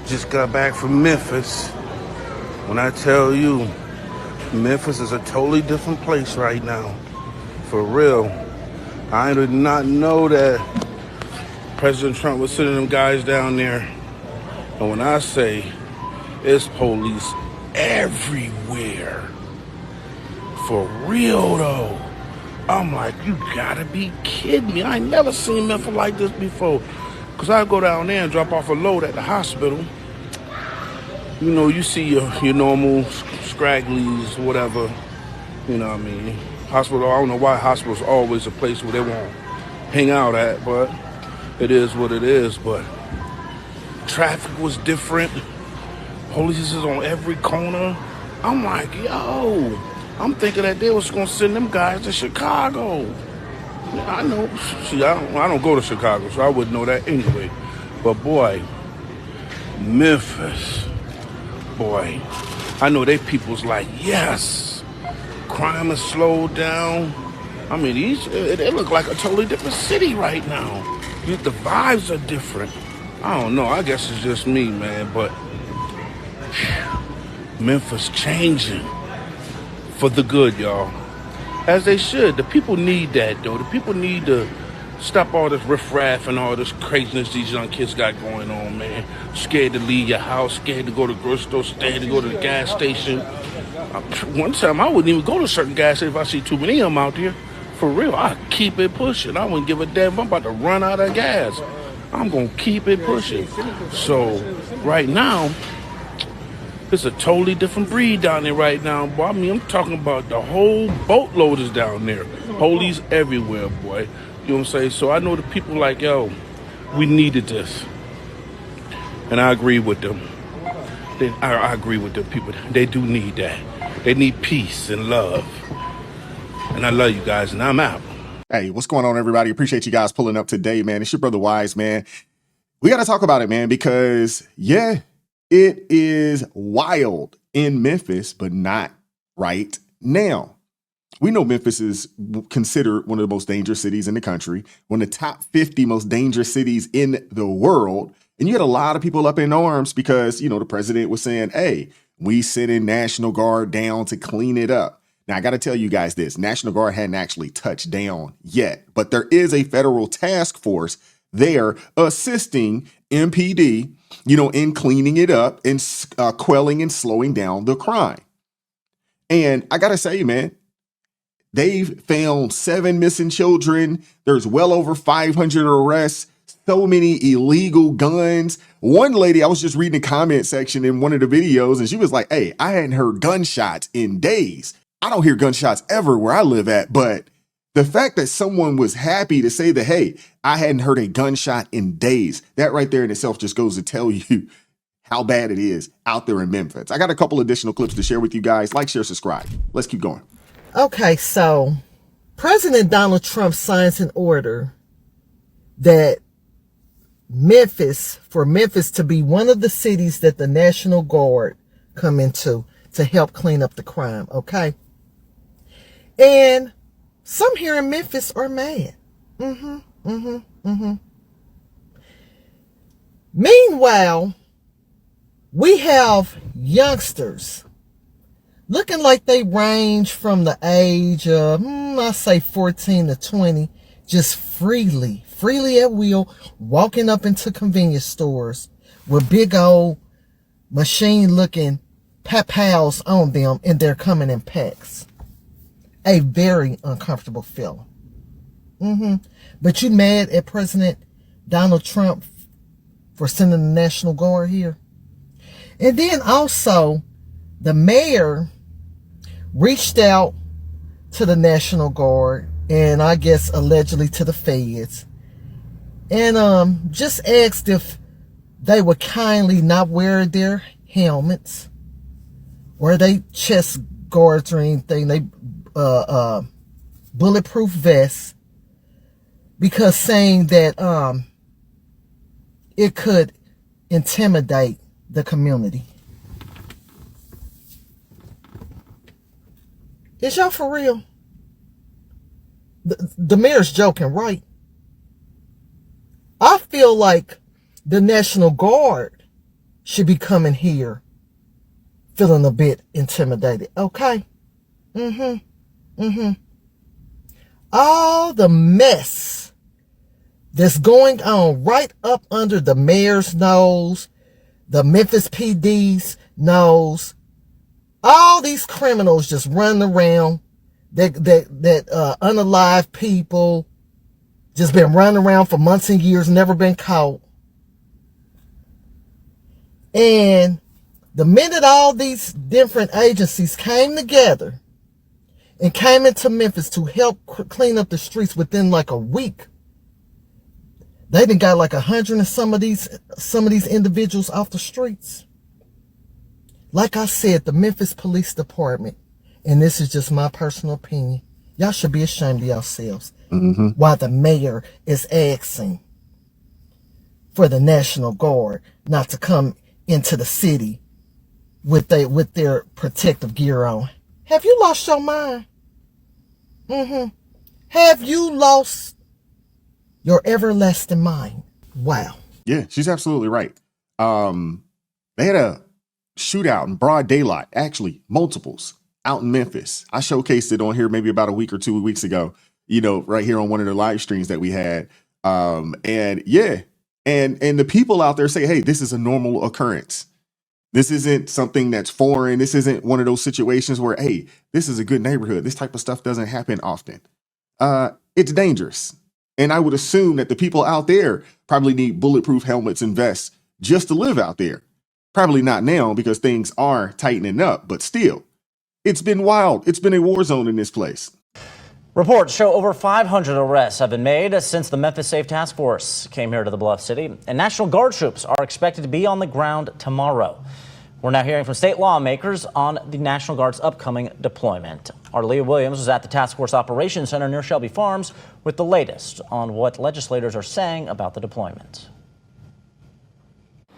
Just got back from Memphis. When I tell you, Memphis is a totally different place right now. For real. I did not know that President Trump was sending them guys down there. And when I say it's police everywhere. For real though. I'm like, you gotta be kidding me. I ain't never seen Memphis like this before. Cause I go down there and drop off a load at the hospital. You know, you see your normal scragglies, whatever. You know what I mean? Hospital, I don't know why hospital's always a place where they won't hang out at, but it is what it is. But traffic was different. Police is on every corner. I'm like, yo, I'm thinking that they was gonna send them guys to Chicago. I know, see, I don't go to Chicago, so I wouldn't know that anyway. But boy, Memphis, boy, I know they people's like, yes, crime is slowed down. I mean, they look like a totally different city right now. The vibes are different. I don't know, I guess it's just me, man, but Memphis changing for the good, y'all. As they should. The people need that, though. The people need to stop all this riffraff and all this craziness these young kids got going on, man. Scared to leave your house, scared to go to the grocery store, scared to go to the gas station. One time, I wouldn't even go to certain gas stations if I see too many of them out there. For real, I keep it pushing. I wouldn't give a damn if I'm about to run out of gas. I'm going to keep it pushing. So, right now, it's a totally different breed down there right now, boy. I mean, I'm talking about the whole boatload is down there. Police everywhere, boy. You know what I'm saying? So I know the people like, yo, we needed this. And I agree with them. I agree with the people. They do need that. They need peace and love. And I love you guys, and I'm out. Hey, what's going on, everybody? Appreciate you guys pulling up today, man. It's your brother Wise, man. We got to talk about it, man, because, yeah, it is wild in Memphis, but not right now. We know Memphis is considered one of the most dangerous cities in the country, one of the top 50 most dangerous cities in the world. And you had a lot of people up in arms because, you know, the president was saying, hey, we sending National Guard down to clean it up. Now, I got to tell you guys this. National Guard hadn't actually touched down yet, but there is a federal task force there assisting MPD, you know, in cleaning it up and quelling and slowing down the crime. And I got to say, man, they've found 7 missing children. There's well over 500 arrests, so many illegal guns. One lady, I was just reading the comment section in one of the videos, and she was like, hey, I hadn't heard gunshots in days. I don't hear gunshots ever where I live at, but the fact that someone was happy to say that, hey, I hadn't heard a gunshot in days, that right there in itself just goes to tell you how bad it is out there in Memphis. I got a couple additional clips to share with you guys. Like, share, subscribe. Let's keep going. Okay, so President Donald Trump signs an order that for Memphis to be one of the cities that the National Guard come into to help clean up the crime, okay? And some here in Memphis are mad. Meanwhile, we have youngsters looking like they range from the age of, I say 14 to 20, just freely at will, walking up into convenience stores with big old machine-looking pals on them, and they're coming in packs. A very uncomfortable feeling. But you mad at President Donald Trump for sending the National Guard here? And then also, the mayor reached out to the National Guard and I guess allegedly to the feds, and just asked if they would kindly not wear their helmets or they chest guards or anything, they bulletproof vests, because saying that it could intimidate the community. Is y'all for real? The mayor's joking, right? I feel like the National Guard should be coming here feeling a bit intimidated. Okay? All the mess that's going on right up under the mayor's nose, the Memphis PD's nose, all these criminals just running around, that unalive people, just been running around for months and years, never been caught. And the minute all these different agencies came together and came into Memphis to help clean up the streets within like a week, they done got like 100 and some of these individuals off the streets. Like I said, the Memphis Police Department, and this is just my personal opinion, y'all should be ashamed of yourselves. While the mayor is asking for the National Guard not to come into the city with their protective gear on. Have you lost your mind? Have you lost your everlasting mind? Wow. Yeah, she's absolutely right. They had a shootout in broad daylight, actually multiples out in Memphis. I showcased it on here maybe about a week or 2 weeks ago, right here on one of the live streams that we had. And yeah, and the people out there say, hey, this is a normal occurrence. This isn't something that's foreign. This isn't one of those situations where, hey, this is a good neighborhood. This type of stuff doesn't happen often. It's dangerous. And I would assume that the people out there probably need bulletproof helmets and vests just to live out there. Probably not now because things are tightening up, but still, it's been wild. It's been a war zone in this place. Reports show over 500 arrests have been made since the Memphis Safe Task Force came here to the Bluff City, and National Guard troops are expected to be on the ground tomorrow. We're now hearing from state lawmakers on the National Guard's upcoming deployment. Our Leah Williams was at the Task Force Operations Center near Shelby Farms with the latest on what legislators are saying about the deployment.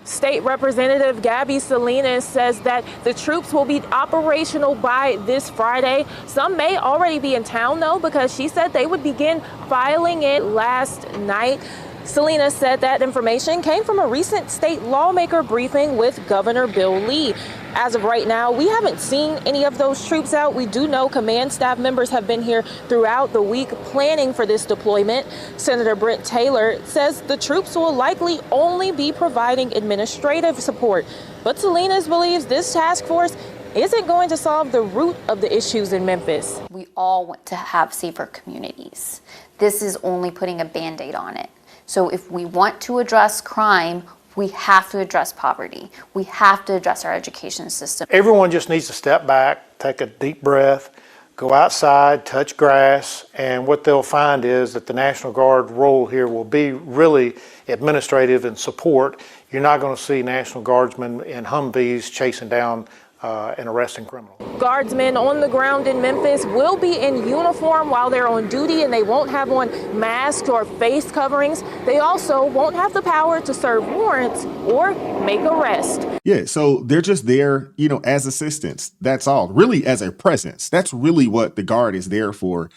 State Representative Gabby Salinas says that the troops will be operational by this Friday. Some may already be in town, though, because she said they would begin filing in last night. Salinas said that information came from a recent state lawmaker briefing with Governor Bill Lee. As of right now, we haven't seen any of those troops out. We do know command staff members have been here throughout the week planning for this deployment. Senator Brent Taylor says the troops will likely only be providing administrative support. But Salinas believes this task force isn't going to solve the root of the issues in Memphis. We all want to have safer communities. This is only putting a Band-Aid on it. So if we want to address crime, we have to address poverty. We have to address our education system. Everyone just needs to step back, take a deep breath, go outside, touch grass, and what they'll find is that the National Guard role here will be really administrative and support. You're not going to see National Guardsmen in Humvees chasing down and arresting criminals. Guardsmen on the ground in Memphis will be in uniform while they're on duty, and they won't have on masks or face coverings. They also won't have the power to serve warrants or make arrests. Yeah, so they're just there, as assistants. That's all. Really, as a presence. That's really what the Guard is there for,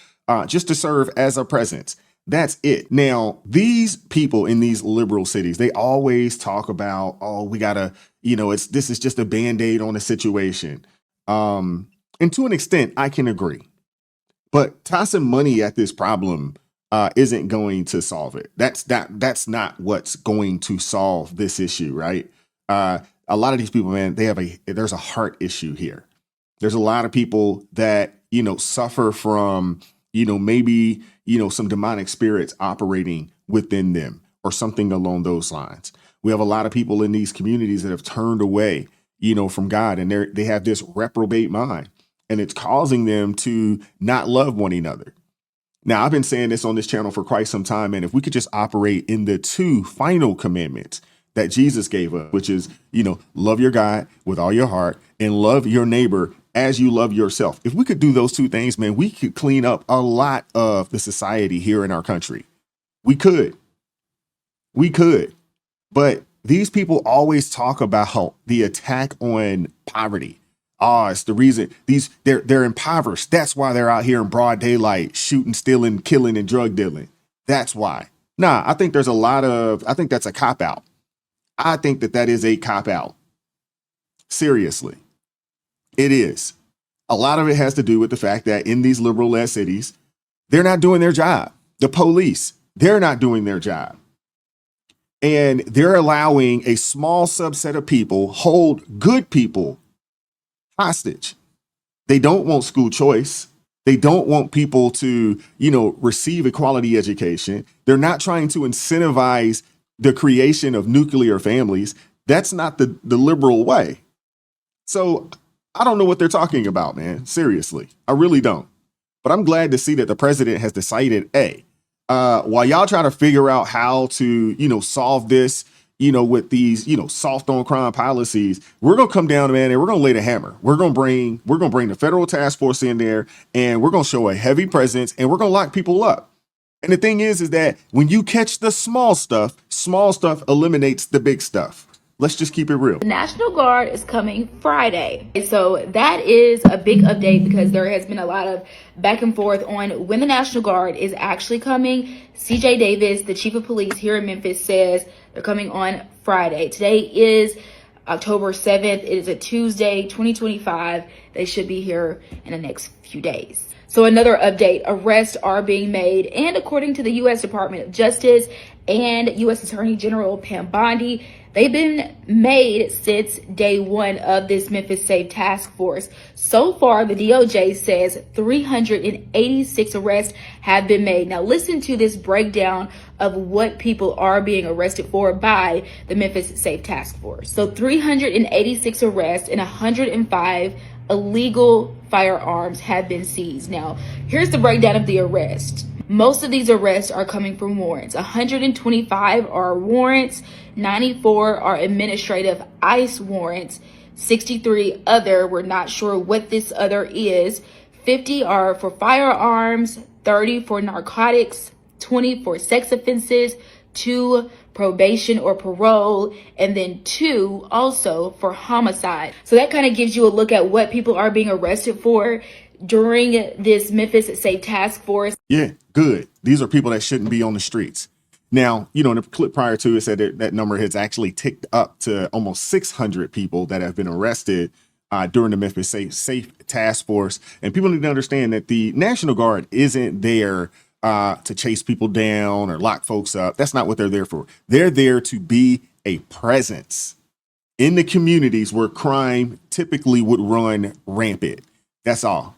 just to serve as a presence. That's it. Now, these people in these liberal cities, they always talk about, we gotta, this is just a Band-Aid on a situation. And to an extent, I can agree. But tossing money at this problem isn't going to solve it. That's not what's going to solve this issue, right? A lot of these people, man, there's a heart issue here. There's a lot of people that, suffer from, maybe, some demonic spirits operating within them or something along those lines. We have a lot of people in these communities that have turned away, from God, and they have this reprobate mind, and it's causing them to not love one another. Now, I've been saying this on this channel for quite some time, and if we could just operate in the two final commandments that Jesus gave us, which is, love your God with all your heart and love your neighbor as you love yourself. If we could do those two things, man, we could clean up a lot of the society here in our country. We could. But these people always talk about the attack on poverty. It's the reason they're impoverished. That's why they're out here in broad daylight shooting, stealing, killing, and drug dealing. That's why. I think that's a cop out. I think that is a cop out. Seriously, it is. A lot of it has to do with the fact that in these liberal-led cities, they're not doing their job. The police, they're not doing their job. And they're allowing a small subset of people hold good people hostage. They don't want school choice. They don't want people to, receive a quality education. They're not trying to incentivize the creation of nuclear families. That's not the liberal way. So I don't know what they're talking about, man. Seriously, I really don't. But I'm glad to see that the president has decided, hey, while y'all try to figure out how to, solve this, with these, soft on crime policies, we're going to come down, man, and we're going to lay the hammer. We're going to bring the federal task force in there, and we're going to show a heavy presence, and we're going to lock people up. And the thing is that when you catch the small stuff eliminates the big stuff. Let's just keep it real. The National Guard is coming Friday. So that is a big update because there has been a lot of back and forth on when the National Guard is actually coming. CJ Davis, the chief of police here in Memphis, says they're coming on Friday. Today is October 7th. It is a Tuesday, 2025. They should be here in the next few days. So another update, arrests are being made. And according to the U.S. Department of Justice and U.S. Attorney General Pam Bondi, they've been made since day one of this Memphis Safe Task Force. So far, the DOJ says 386 arrests have been made. Now listen to this breakdown of what people are being arrested for by the Memphis Safe Task Force. So 386 arrests and 105 illegal firearms have been seized. Now, here's the breakdown of the arrest. Most of these arrests are coming from warrants. 125 are warrants, 94 are administrative ICE warrants, 63 other, we're not sure what this other is, 50 are for firearms, 30 for narcotics, 20 for sex offenses, 2 probation or parole, and then 2 also for homicide. So that kind of gives you a look at what people are being arrested for during this Memphis Safe Task Force. Yeah, good. These are people that shouldn't be on the streets. Now, in the clip prior to it said that number has actually ticked up to almost 600 people that have been arrested during the Memphis Safe Task Force. And people need to understand that the National Guard isn't there to chase people down or lock folks up. That's not what they're there for. They're there to be a presence in the communities where crime typically would run rampant. That's all.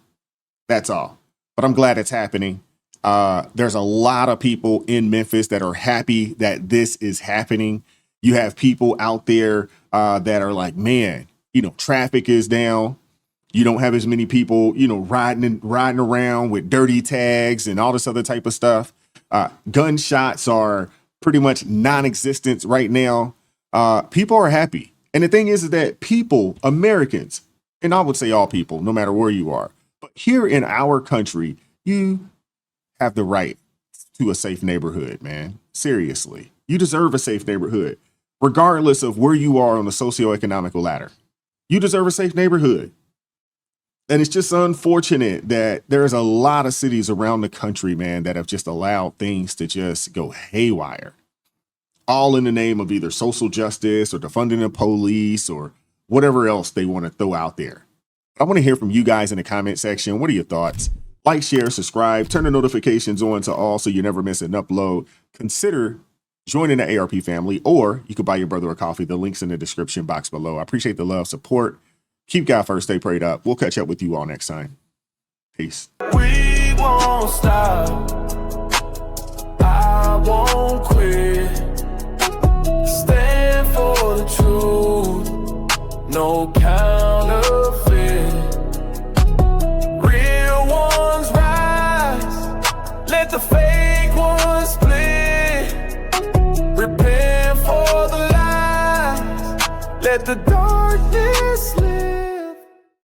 That's all. But I'm glad it's happening. There's a lot of people in Memphis that are happy that this is happening. You have people out there that are like, man, traffic is down. You don't have as many people, riding around with dirty tags and all this other type of stuff. Gunshots are pretty much non-existent right now. People are happy. And the thing is that people, Americans, and I would say all people, no matter where you are, but here in our country, you have the right to a safe neighborhood, man. Seriously, you deserve a safe neighborhood, regardless of where you are on the socioeconomical ladder. You deserve a safe neighborhood. And it's just unfortunate that there's a lot of cities around the country, man, that have just allowed things to just go haywire, all in the name of either social justice or defunding the police or whatever else they want to throw out there. I want to hear from you guys in the comment section. What are your thoughts? Like, share, subscribe, turn the notifications on to all so you never miss an upload. Consider joining the ARP family, or you could buy your brother a coffee. The link's in the description box below. I appreciate the love, support. Keep God first, stay prayed up. We'll catch up with you all next time. Peace. We won't stop. I won't quit. Stand for the truth. No counterfeit. Real ones rise. Let the fake ones split. Repent for the lies. Let the